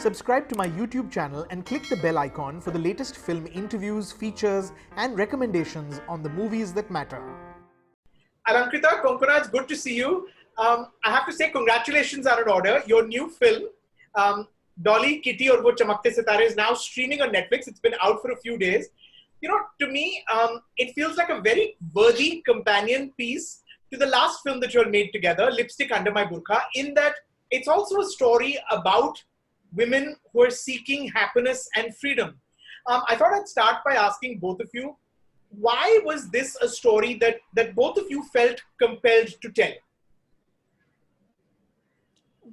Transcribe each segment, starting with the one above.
Subscribe to my YouTube channel and click the bell icon for the latest film interviews, features, and recommendations on the movies that matter. Alankrita, Konkona, it's good to see you. I have to say congratulations are in order. Your new film, Dolly, Kitty or Woh Chamakte Sitare, is now streaming on Netflix. It's been out for a few days. You know, to me, it feels like a very worthy companion piece to the last film that you all made together, Lipstick Under My Burqa, in that it's also a story about women who are seeking happiness and freedom. I thought I'd start by asking both of you, why was this a story that both of you felt compelled to tell?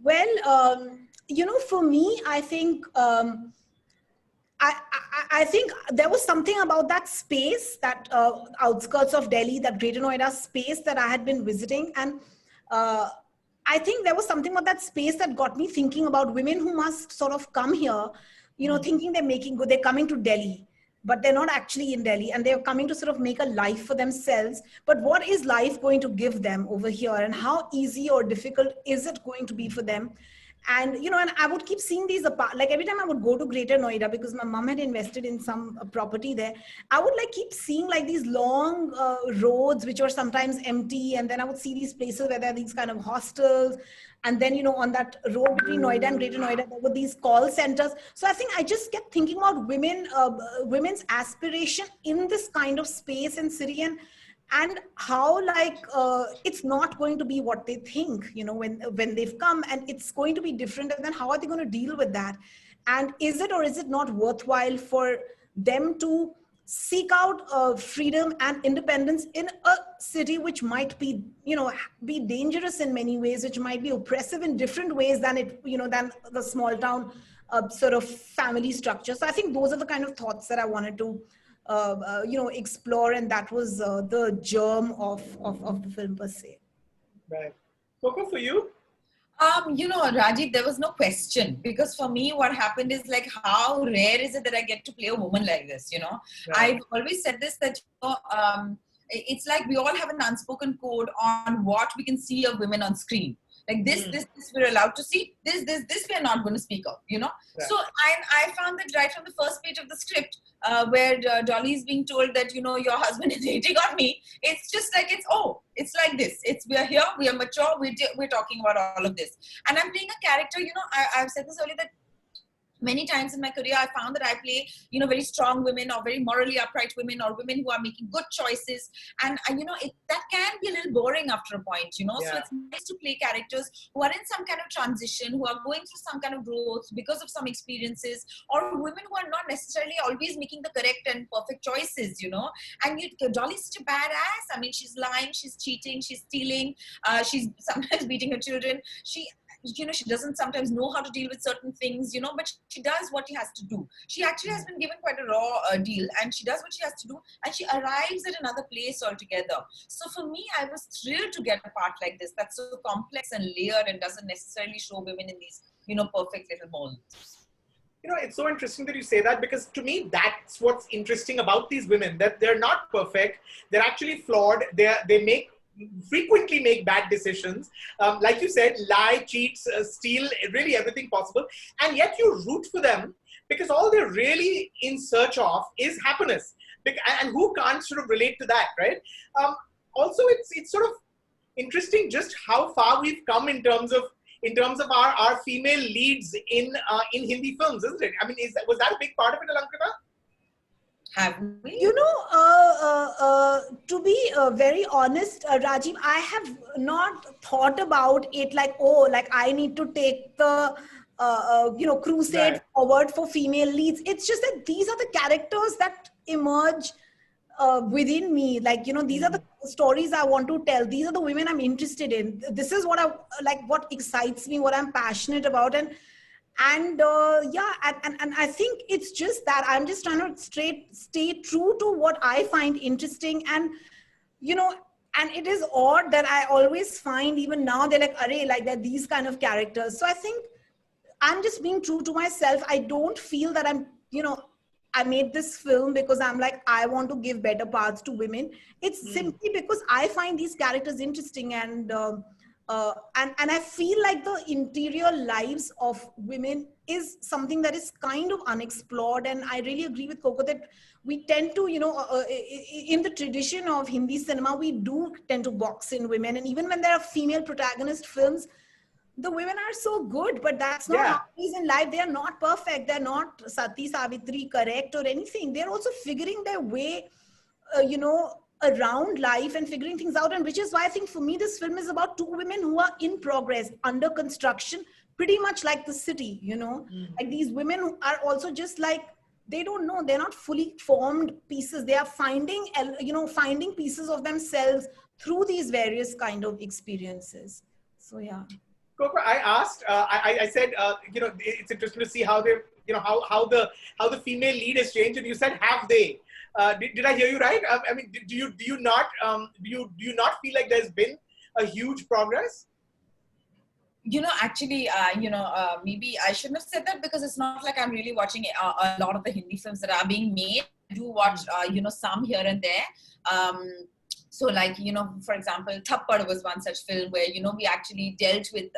Well, you know, for me, I think I think there was something about that space, that outskirts of Delhi, that Greater Noida space that I had been visiting, and I think there was something about that space that got me thinking about women who must sort of come here, you know, thinking they're making good, they're coming to Delhi, but they're not actually in Delhi, and they're coming to sort of make a life for themselves. But what is life going to give them over here, and how easy or difficult is it going to be for them? And, you know, and I would keep seeing these apart, like every time I would go to Greater Noida, because my mom had invested in some property there, I would like keep seeing like these long roads, which were sometimes empty. And then I would see these places where there are these kind of hostels. And then, you know, on that road between Noida and Greater Noida, there were these call centers. So I think I just kept thinking about women, women's aspiration in this kind of space and city, and how like it's not going to be what they think, you know, when they've come, and it's going to be different. And then how are they going to deal with that? And is it or is it not worthwhile for them to seek out freedom and independence in a city which might be, you know, be dangerous in many ways, which might be oppressive in different ways than it, you know, than the small town sort of family structure. So I think those are the kind of thoughts that I wanted to you know, explore, and that was the germ of the film per se. Right. Coco, for you? You know, Rajeev, there was no question, because for me, what happened is like, how rare is it that I get to play a woman like this, you know? Right. I've always said this, that, you know, it's like we all have an unspoken code on what we can see of women on screen. Like this we're allowed to see, this we're not going to speak of, you know. Right. So I found that right from the first page of the script, where Dolly is being told that, you know, your husband is hating on me, it's just like, it's like this. We are here, we are mature, we're talking about all of this. And I'm playing a character, you know, I've said this earlier, that many times in my career, I found that I play, you know, very strong women or very morally upright women, or women who are making good choices. And, you know, that can be a little boring after a point, you know. Yeah. So it's nice to play characters who are in some kind of transition, who are going through some kind of growth because of some experiences, or women who are not necessarily always making the correct and perfect choices, you know. And Dolly's such a badass. I mean, she's lying, she's cheating, she's stealing, she's sometimes beating her children. You know, she doesn't sometimes know how to deal with certain things, you know, but she does what she has to do. She actually has been given quite a raw deal, and she does what she has to do, and she arrives at another place altogether. So for me, I was thrilled to get a part like this that's so complex and layered and doesn't necessarily show women in these, you know, perfect little molds. You know, it's so interesting that you say that, because to me, that's what's interesting about these women, that they're not perfect. They're actually flawed. They frequently make bad decisions. Like you said, lie, cheat, steal, really everything possible. And yet you root for them, because all they're really in search of is happiness. And who can't sort of relate to that, right? Also, it's sort of interesting just how far we've come in terms of our female leads in Hindi films, isn't it? I mean, was that a big part of it, Alankrita? Have we? You know, to be very honest, Rajeev, I have not thought about it like, oh, like I need to take the, you know, crusade forward for female leads. It's just that these are the characters that emerge within me. Like, you know, these are the stories I want to tell. These are the women I'm interested in. This is what what excites me, what I'm passionate about. And yeah, and I think it's just that I'm just trying to stay true to what I find interesting. And, you know, and it is odd that I always find, even now, they're like, array, like they're these kind of characters. So I think I'm just being true to myself. I don't feel that I'm, you know, I made this film because I'm like, I want to give better parts to women. It's simply because I find these characters interesting, and and I feel like the interior lives of women is something that is kind of unexplored. And I really agree with Coco that we tend to, in the tradition of Hindi cinema, we do tend to box in women. And even when there are female protagonist films, the women are so good, but that's not how it is in life. They are not perfect. They're not Sati Savitri correct or anything. They're also figuring their way, around life and figuring things out. And which is why I think for me, this film is about two women who are in progress, under construction, pretty much like the city, like these women are also just like, they don't know, they're not fully formed pieces. They are finding pieces of themselves through these various kind of experiences. So, yeah. Coco, I asked, I said, it's interesting to see how they, how the female lead has changed, and you said, have they? Did I hear you right? I mean, do you not feel like there's been a huge progress? Actually, maybe I shouldn't have said that, because it's not like I'm really watching a lot of the Hindi films that are being made. I do watch, some here and there. So like, for example, Thappad was one such film where, we actually dealt with,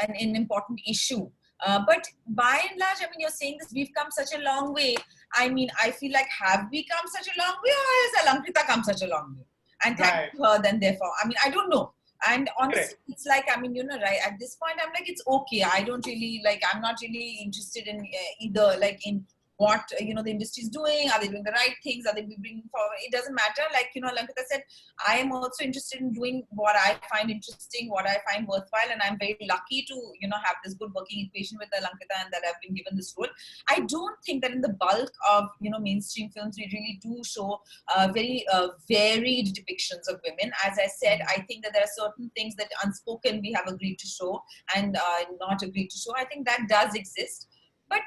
an important issue. But by and large, I mean, you're saying this, we've come such a long way. I mean, I feel like, have we come such a long way, or has Alankrita come such a long way? And thank her, then therefore, I mean, I don't know. And honestly, it's like, I mean, right, at this point, I'm like, it's okay. I don't really, I'm not really interested in either, in what, the industry is doing. Are they doing the right things? Are they bringing forward? It doesn't matter. Like, Alankrita said, I am also interested in doing what I find interesting, what I find worthwhile. And I'm very lucky to, have this good working equation with Alankrita, and that I've been given this role. I don't think that in the bulk of, mainstream films, we really do show very varied depictions of women. As I said, I think that there are certain things that unspoken we have agreed to show and not agreed to show. I think that does exist. But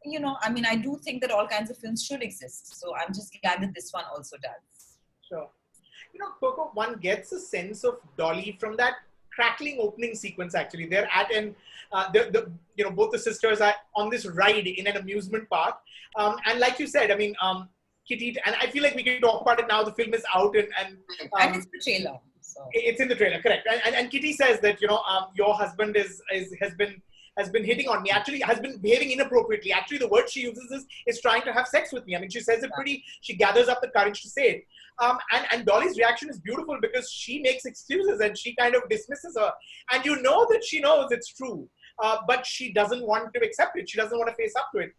I mean, I do think that all kinds of films should exist. So I'm just glad that this one also does. Sure. Coco, one gets a sense of Dolly from that crackling opening sequence. Actually, they're at both the sisters are on this ride in an amusement park. And like you said, I mean, Kitty, and I feel like we can talk about it now. The film is out and it's the trailer. So. It's in the trailer, correct? And Kitty says that your husband has been hitting on me, actually has been behaving inappropriately. Actually, the word she uses is trying to have sex with me. I mean, she says it she gathers up the courage to say it. And Dolly's reaction is beautiful, because she makes excuses and she kind of dismisses her. And that she knows it's true, but she doesn't want to accept it. She doesn't want to face up to it.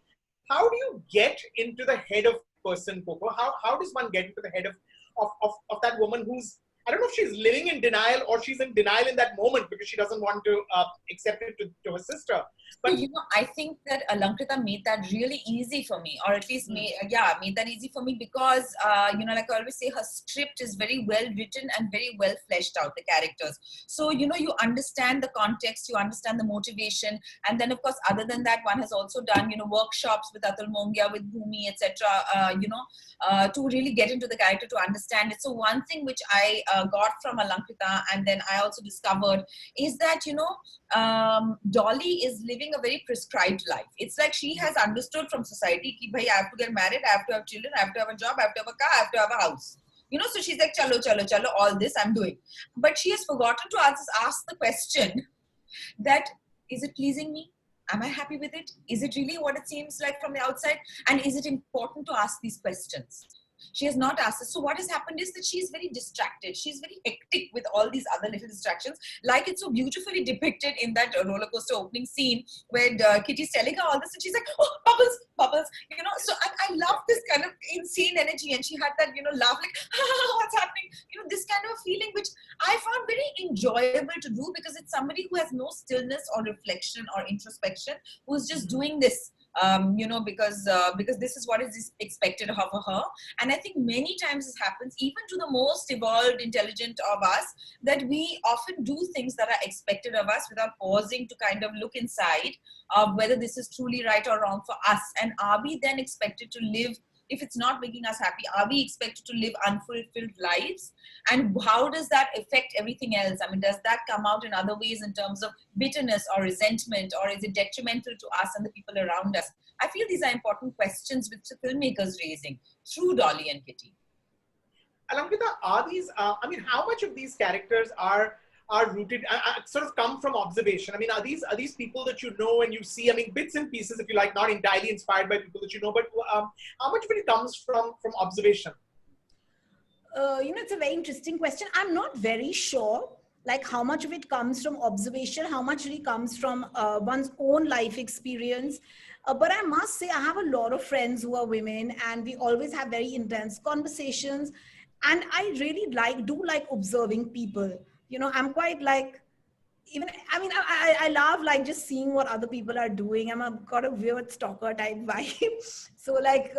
How do you get into the head of person, Coco? How does one get into the head of that woman who's, I don't know if she's living in denial or she's in denial in that moment because she doesn't want to accept it to her sister. But I think that Alankrita made that really easy for me, or at least made that easy for me because, like I always say, her script is very well written and very well fleshed out, the characters. So, you understand the context, you understand the motivation. And then, of course, other than that, one has also done, workshops with Atul Mongia, with Bhumi, etc., to really get into the character, to understand it. So one thing which I got from Alankrita, and then I also discovered, is that, Dolly is living a very prescribed life. It's like she has understood from society, ki, bhai, I have to get married, I have to have children, I have to have a job, I have to have a car, I have to have a house. So she's like, chalo, all this I'm doing. But she has forgotten to ask the question that, is it pleasing me? Am I happy with it? Is it really what it seems like from the outside? And is it important to ask these questions? She has not asked us. So what has happened is that she's very distracted. She's very hectic with all these other little distractions, like it's so beautifully depicted in that roller coaster opening scene where Kitty's telling her all this and she's like, oh, bubbles, So I love this kind of insane energy, and she had that, laugh like, what's happening? This kind of feeling which I found very enjoyable to do, because it's somebody who has no stillness or reflection or introspection, who's just doing this. Because this is what is expected of her. And I think many times this happens even to the most evolved, intelligent of us, that we often do things that are expected of us without pausing to kind of look inside of whether this is truly right or wrong for us. And are we then expected to live, if it's not making us happy, are we expected to live unfulfilled lives? And how does that affect everything else? I mean, does that come out in other ways in terms of bitterness or resentment, or is it detrimental to us and the people around us? I feel these are important questions which the filmmakers raising through Dolly and Kitty. Alankrita, are these, how much of these characters are are rooted, sort of come from observation? I mean, are these people that you know and you see? I mean, bits and pieces, if you like, not entirely inspired by people that you know, but how much of it comes from observation? It's a very interesting question. I'm not very sure, like how much of it comes from observation, how much really comes from one's own life experience. But I must say, I have a lot of friends who are women, and we always have very intense conversations. And I really do like observing people. I'm quite like, even I love like just seeing what other people are doing. Got a weird stalker type vibe. So like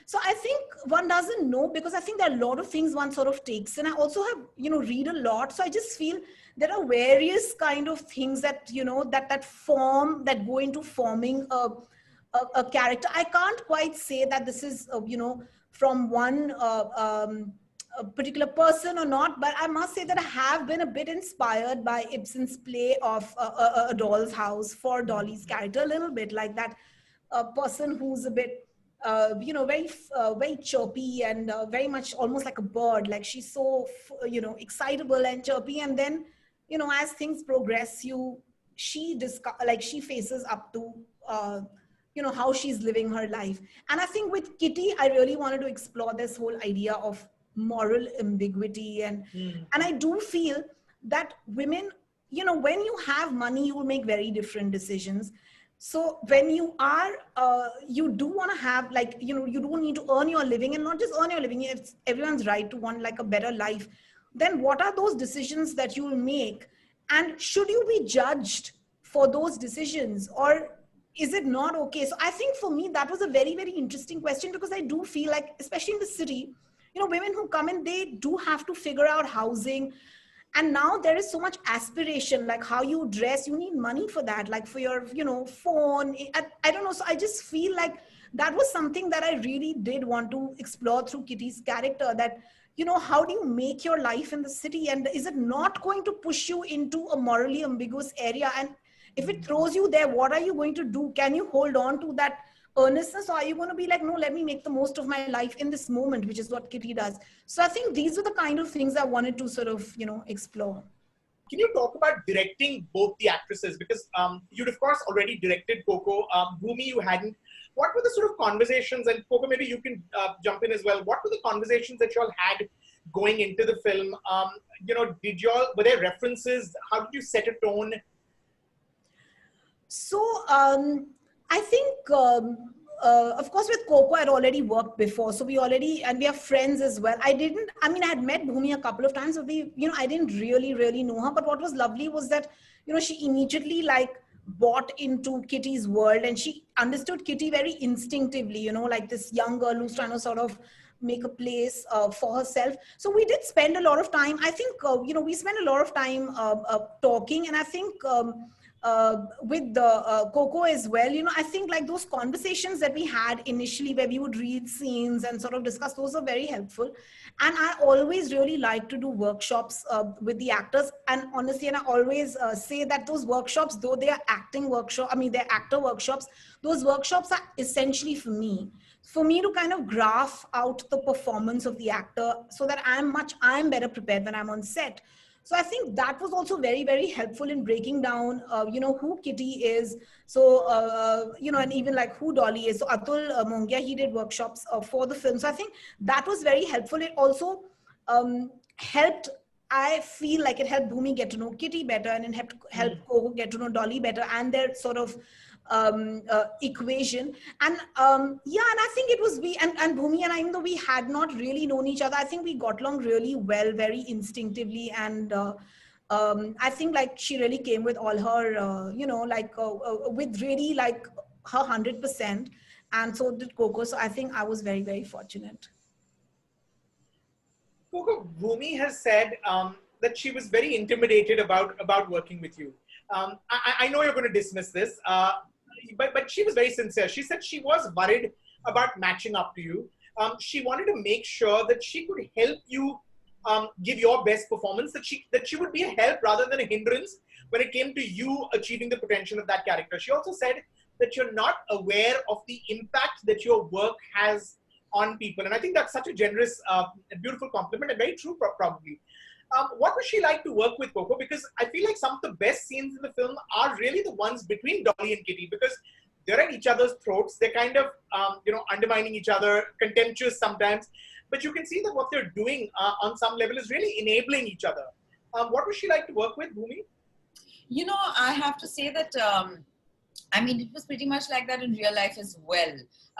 so I think one doesn't know, because I think there are a lot of things one sort of takes, and I also have read a lot, so I just feel there are various kind of things that that go into forming a character. I can't quite say that this is from one a particular person or not, but I must say that I have been a bit inspired by Ibsen's play of a doll's house for Dolly's character, a little bit like that person who's a bit very chirpy and very much almost like a bird. Like she's so excitable and chirpy, and then as things progress, she faces up to how she's living her life. And I think with Kitty, I really wanted to explore this whole idea of moral ambiguity, and I do feel that women, when you have money, you will make very different decisions. So when you are you do want to have, like, you do need to earn your living, and not just earn your living, it's everyone's right to want like a better life. Then what are those decisions that you will make, and should you be judged for those decisions, or is it not okay? So I think for me that was a very, very interesting question, because I do feel like, especially in the city, women who come in, they do have to figure out housing. And now there is so much aspiration, like how you dress, you need money for that, like for your, phone. I don't know. So I just feel like that was something that I really did want to explore through Kitty's character, that, how do you make your life in the city? And is it not going to push you into a morally ambiguous area? And if it throws you there, what are you going to do? Can you hold on to that earnestness, or are you going to be like, no, let me make the most of my life in this moment, which is what Kitty does. So I think these are the kind of things I wanted to sort of explore. Can you talk about directing both the actresses? Because you'd of course already directed Coco. Bhumi, you hadn't. What were the sort of conversations, and Coco, maybe you can jump in as well, what were the conversations that you all had going into the film? Were there references? How did you set a tone? So I think, of course, with Coco, I'd already worked before. So we are friends as well. I had met Bhumi a couple of times, but I didn't really know her. But what was lovely was that, she immediately bought into Kitty's world, and she understood Kitty very instinctively, like this young girl who's trying to sort of make a place for herself. So we did spend a lot of time. I think, we spent a lot of time talking, and I think, with the Coco as well, I think like those conversations that we had initially, where we would read scenes and sort of discuss, those are very helpful. And I always really like to do workshops with the actors, and honestly, and I always say that those workshops, though they are they're actor workshops, those workshops are essentially for me to kind of graph out the performance of the actor, so that I'm better prepared when I'm on set. So I think that was also very, very helpful in breaking down, who Kitty is. So, and even like who Dolly is. So Atul Mongia, he did workshops for the film. So I think that was very helpful. It also helped, I feel like it helped Bhumi get to know Kitty better, and it helped Coco get to know Dolly better, and their sort of equation. And and I think it was and Bhumi and I, even though we had not really known each other, I think we got along really well, very instinctively. And I think like she really came with all her with really like her 100%, and so did Coco. So I think I was very, very fortunate. Coco, Bhumi has said that she was very intimidated about working with you. I know you're going to dismiss this, but she was very sincere. She said she was worried about matching up to you. She wanted to make sure that she could help you give your best performance, that she would be a help rather than a hindrance when it came to you achieving the potential of that character. She also said that you're not aware of the impact that your work has on people. And I think that's such a generous, beautiful compliment, and very true, probably. What was she like to work with, Coco? Because I feel like some of the best scenes in the film are really the ones between Dolly and Kitty, because they're at each other's throats. They're kind of, undermining each other, contemptuous sometimes. But you can see that what they're doing on some level is really enabling each other. What was she like to work with, Bhumi? I have to say that, it was pretty much like that in real life as well.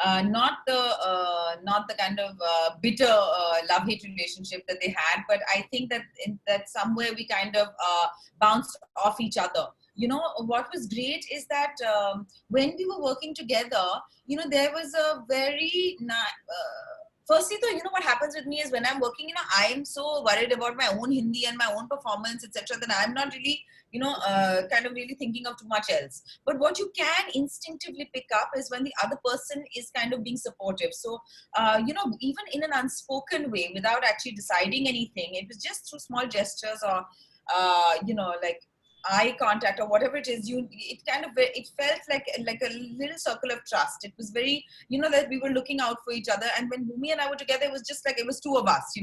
Not the kind of bitter love-hate relationship that they had, but I think that that somewhere we kind of bounced off each other. What was great is that when we were working together, there was a very firstly, though, what happens with me is when I'm working, I'm so worried about my own Hindi and my own performance, etc., that I'm not really, kind of really thinking of too much else. But what you can instinctively pick up is when the other person is kind of being supportive. So, even in an unspoken way, without actually deciding anything, it was just through small gestures or, like eye contact or whatever it is, it felt like a little circle of trust. It was very, that we were looking out for each other. And when Bhumi and I were together, it was just like, it was two of us,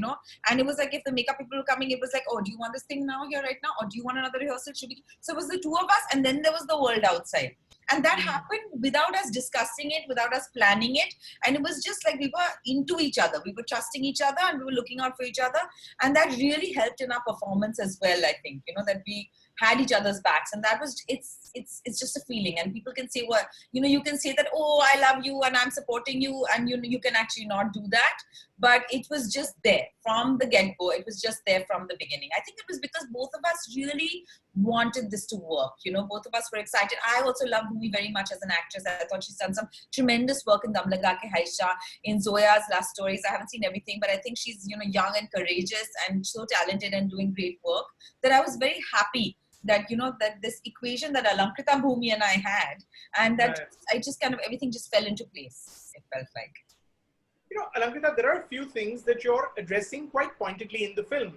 and it was like, if the makeup people were coming, it was like, oh, do you want this thing now here right now? Or do you want another rehearsal? So it was the two of us, and then there was the world outside. And that happened without us discussing it, without us planning it. And it was just like we were into each other. We were trusting each other and we were looking out for each other. And that really helped in our performance as well, I think, that we had each other's backs. And that was, it's just a feeling. And people can say, well, you can say that, oh, I love you and I'm supporting you. And you can actually not do that. But it was just there from the get-go. It was just there from the beginning. I think it was because both of us really wanted this to work. Both of us were excited. I also love Bhumi very much as an actress. I thought she's done some tremendous work in Dam Laga Ke Haisha, in Zoya's Last Stories. I haven't seen everything, but I think she's, young and courageous and so talented and doing great work, that I was very happy that, that this equation that Alankrita, Bhumi and I had, and that I just kind of, everything just fell into place, it felt like. Alankrita, there are a few things that you're addressing quite pointedly in the film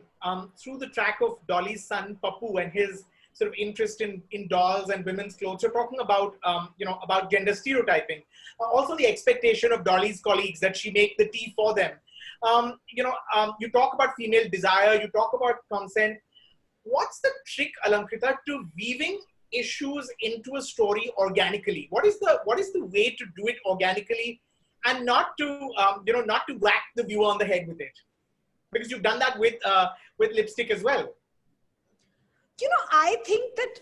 through the track of Dolly's son, Pappu, and his sort of interest in dolls and women's clothes. You're talking about, about gender stereotyping. Also the expectation of Dolly's colleagues that she make the tea for them. You talk about female desire, you talk about consent. What's the trick, Alankrita, to weaving issues into a story organically? What is the way to do it organically and not to, not to whack the viewer on the head with it? Because you've done that with lipstick as well. I think that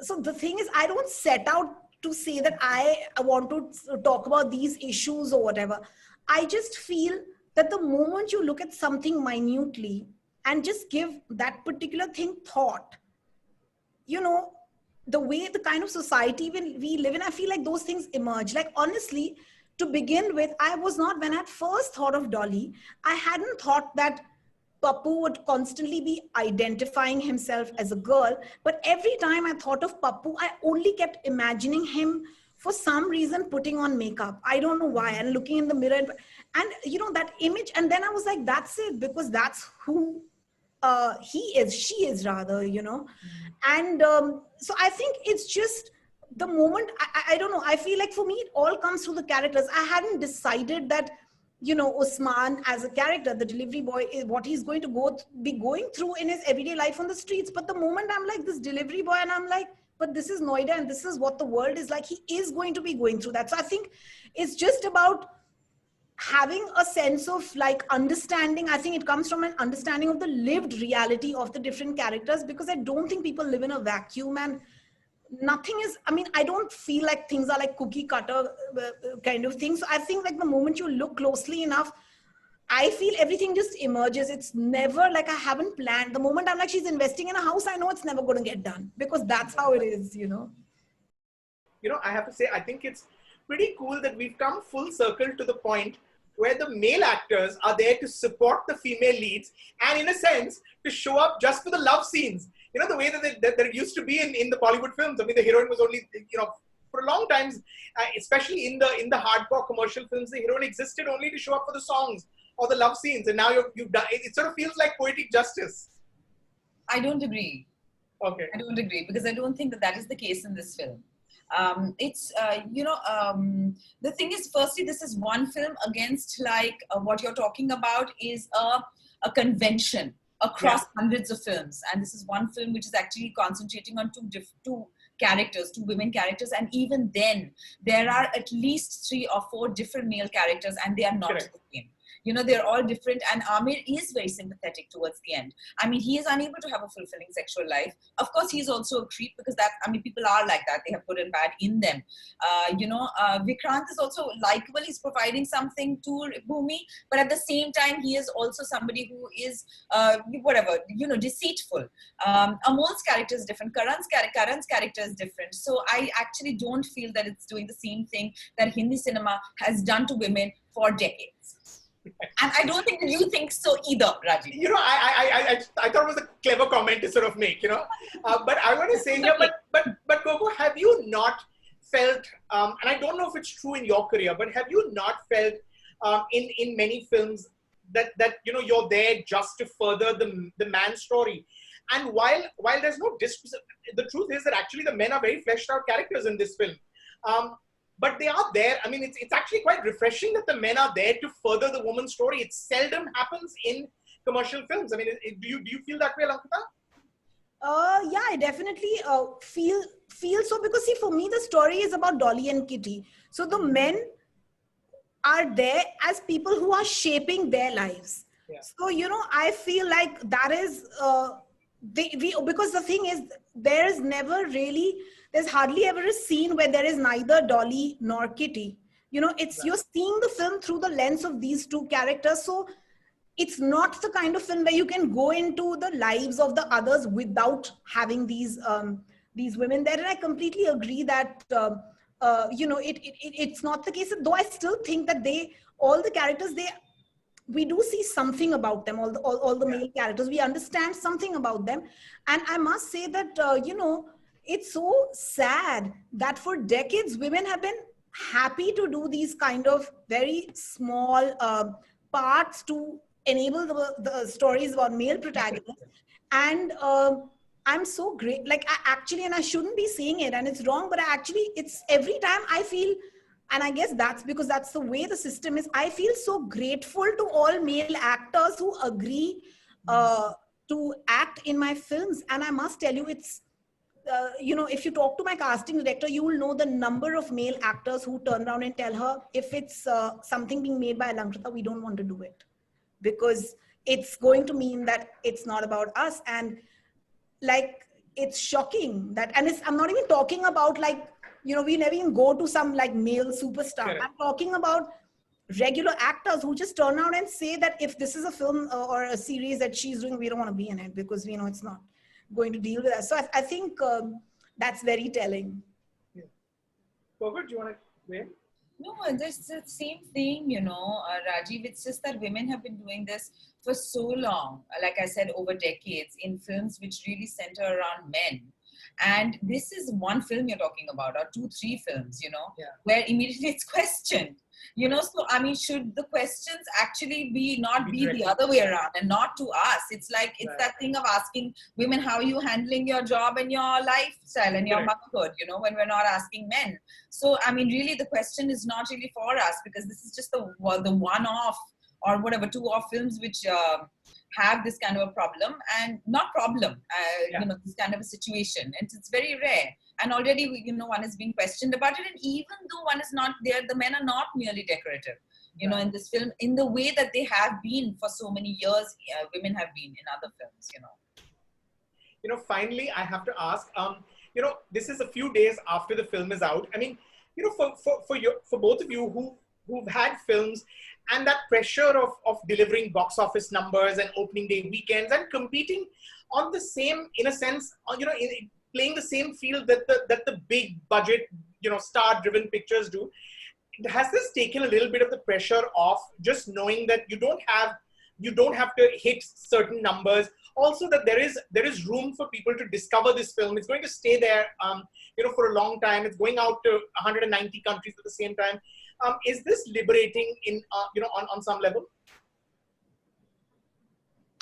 so the thing is, I don't set out to say that I want to talk about these issues or whatever. I just feel that the moment you look at something minutely and just give that particular thing thought, the way, the kind of society we live in, I feel like those things emerge. Like, honestly, to begin with, when I had first thought of Dolly, I hadn't thought that Pappu would constantly be identifying himself as a girl. But every time I thought of Pappu, I only kept imagining him for some reason putting on makeup. I don't know why. And looking in the mirror and that image. And then I was like, that's it, because that's who she is rather, And so I think it's just the moment, I don't know. I feel like for me, it all comes through the characters. I hadn't decided that, Osman as a character, the delivery boy, is what he's going to be going through in his everyday life on the streets. But the moment I'm like this delivery boy and I'm like, but this is Noida and this is what the world is like, he is going to be going through that. So I think it's just about having a sense of like understanding. I think it comes from an understanding of the lived reality of the different characters, because I don't think people live in a vacuum and nothing is, I don't feel like things are like cookie cutter kind of thing. So I think like the moment you look closely enough, I feel everything just emerges. It's never like I haven't planned. The moment I'm like, she's investing in a house, I know it's never going to get done, because that's how it is, I have to say, I think it's pretty cool that we've come full circle to the point where the male actors are there to support the female leads and, in a sense, to show up just for the love scenes. The way that it used to be in the Bollywood films. The heroine was only, for a long time, especially in the hardcore commercial films, the heroine existed only to show up for the songs or the love scenes. And now you've done, it sort of feels like poetic justice. I don't agree. Okay. I don't agree, because I don't think that is the case in this film. The thing is, firstly, this is one film against what you're talking about is a convention. across hundreds of films, and this is one film which is actually concentrating on two characters, two women characters, and even then there are at least 3 or 4 different male characters, and they are not the same. You know, they're all different, and Amir is very sympathetic towards the end. I mean, he is unable to have a fulfilling sexual life. Of course, he's also a creep, because that, I mean, people are like that. They have good and bad in them. Vikrant is also likable. He's providing something to Bhumi, but at the same time, he is also somebody who is, deceitful. Amol's character is different. Karan's character is different. So I actually don't feel that it's doing the same thing that Hindi cinema has done to women for decades. And I don't think that you think so either, Rajeev. You know, I thought it was a clever comment to sort of make, you know. But I want to say here, but Coco, have you not felt, and I don't know if it's true in your career, but have you not felt in many films that you know, you're there just to further the man's story? And while there's no the truth is that actually the men are very fleshed out characters in this film. But they are there. I mean, it's actually quite refreshing that the men are there to further the woman's story. It seldom happens in commercial films. I mean, do you feel that way, Alankrita? Yeah, I definitely feel so, because see, for me, the story is about Dolly and Kitty. So the men are there as people who are shaping their lives. Yeah. So, you know, I feel like that is, because the thing is, there's hardly ever a scene where there is neither Dolly nor Kitty. You know, you're seeing the film through the lens of these two characters. So it's not the kind of film where you can go into the lives of the others without having these women there. And I completely agree that, it's not the case. Though I still think that all the characters, we do see something about them, all the male characters. We understand something about them. And I must say that, it's so sad that for decades, women have been happy to do these kind of very small parts to enable the stories about male protagonists. And I'm so great. Like, and I shouldn't be saying it, and it's wrong, but it's every time I feel, and I guess that's because that's the way the system is, I feel so grateful to all male actors who agree to act in my films. And I must tell you, it's, if you talk to my casting director, you will know the number of male actors who turn around and tell her, if it's something being made by Alankrita, we don't want to do it, because it's going to mean that it's not about us. And like, it's shocking that, and I'm not even talking about, like, we never even go to some like male superstar. Correct. I'm talking about regular actors who just turn around and say that if this is a film or a series that she's doing, we don't want to be in it because we know it's not going to deal with us. So I think that's very telling. Yeah. Robert, do you want to weigh? No, it's the same thing, Rajeev. It's just that women have been doing this for so long, like I said, over decades, in films which really center around men. And this is one film you're talking about, or 2-3 films, where immediately it's questioned. So I mean, should the questions actually be the other way around and not to us? It's like, it's that thing of asking women, how are you handling your job and your lifestyle and your motherhood, when we're not asking men. So, I mean, really the question is not really for us, because this is just the one-off or whatever 2-off films which have this kind of a problem, and not problem, this kind of a situation. And it's very rare. And already, one is being questioned about it. And even though one is not there, the men are not merely decorative, in this film, in the way that they have been for so many years, women have been in other films, Finally, I have to ask, this is a few days after the film is out. I mean, for both of you who've had films, and that pressure of delivering box office numbers and opening day weekends and competing on the same, in a sense, playing the same field that the big budget, star-driven pictures do. Has this taken a little bit of the pressure off, just knowing that you don't have to hit certain numbers? Also, that there is room for people to discover this film. It's going to stay there, for a long time. It's going out to 190 countries at the same time. Is this liberating on some level?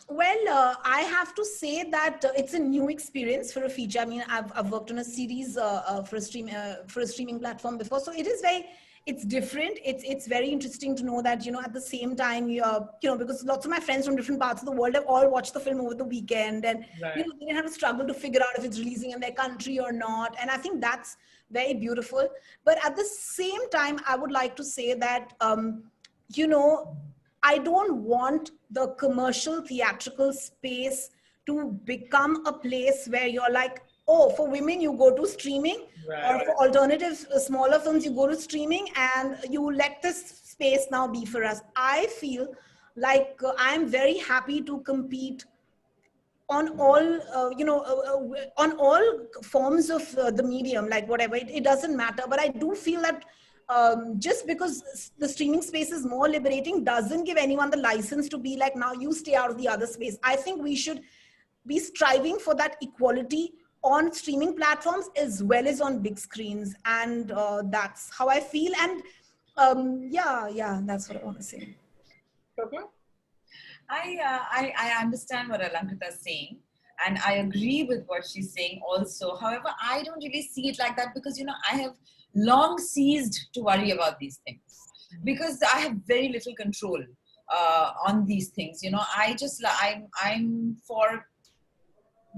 Well, I have to say that it's a new experience for a feature. I mean, I've worked on a series for a streaming platform before, so it's different. It's very interesting to know that, at the same time, because lots of my friends from different parts of the world have all watched the film over the weekend, and Right. they didn't have to struggle to figure out if it's releasing in their country or not. And I think that's very beautiful. But at the same time, I would like to say that you know I don't want the commercial theatrical space to become a place where you're like, oh, for women, you go to streaming, or Right. for alternative smaller films, you go to streaming, and you let this space now be for us. I feel like I'm very happy to compete on all on all forms of the medium, like whatever, it doesn't matter. But I do feel that just because the streaming space is more liberating doesn't give anyone the license to be like, now you stay out of the other space. I think we should be striving for that equality on streaming platforms as well as on big screens, and that's how I feel. And yeah, that's what I want to say. Okay. I understand what Alankrita is saying, and I agree with what she's saying also. However, I don't really see it like that because, I have long ceased to worry about these things because I have very little control on these things. I'm for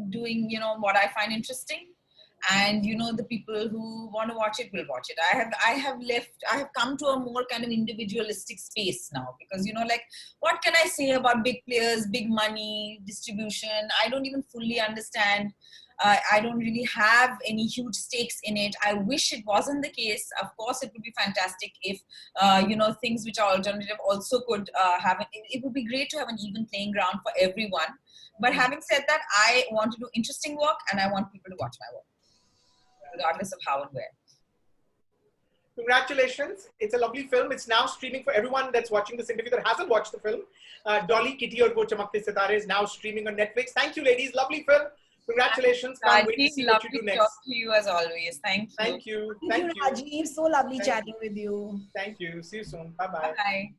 doing, what I find interesting. And the people who want to watch it will watch it. I have come to a more kind of individualistic space now because like, what can I say about big players, big money, distribution? I don't even fully understand. I don't really have any huge stakes in it. I wish it wasn't the case. Of course, it would be fantastic if things which are alternative also could it would be great to have an even playing ground for everyone. But having said that, I want to do interesting work and I want people to watch my work, regardless of how and where. Congratulations. It's a lovely film. It's now streaming for everyone that's watching this interview that hasn't watched the film. Dolly, Kitty or Woh Chamakte Sitare is now streaming on Netflix. Thank you, ladies. Lovely film. Congratulations. Can't wait to see what you do next. Lovely to talk to you as always. Thank you. Thank you. Thank you, Rajeev. So lovely chatting with you. Thank you. See you soon. Bye-bye. Bye.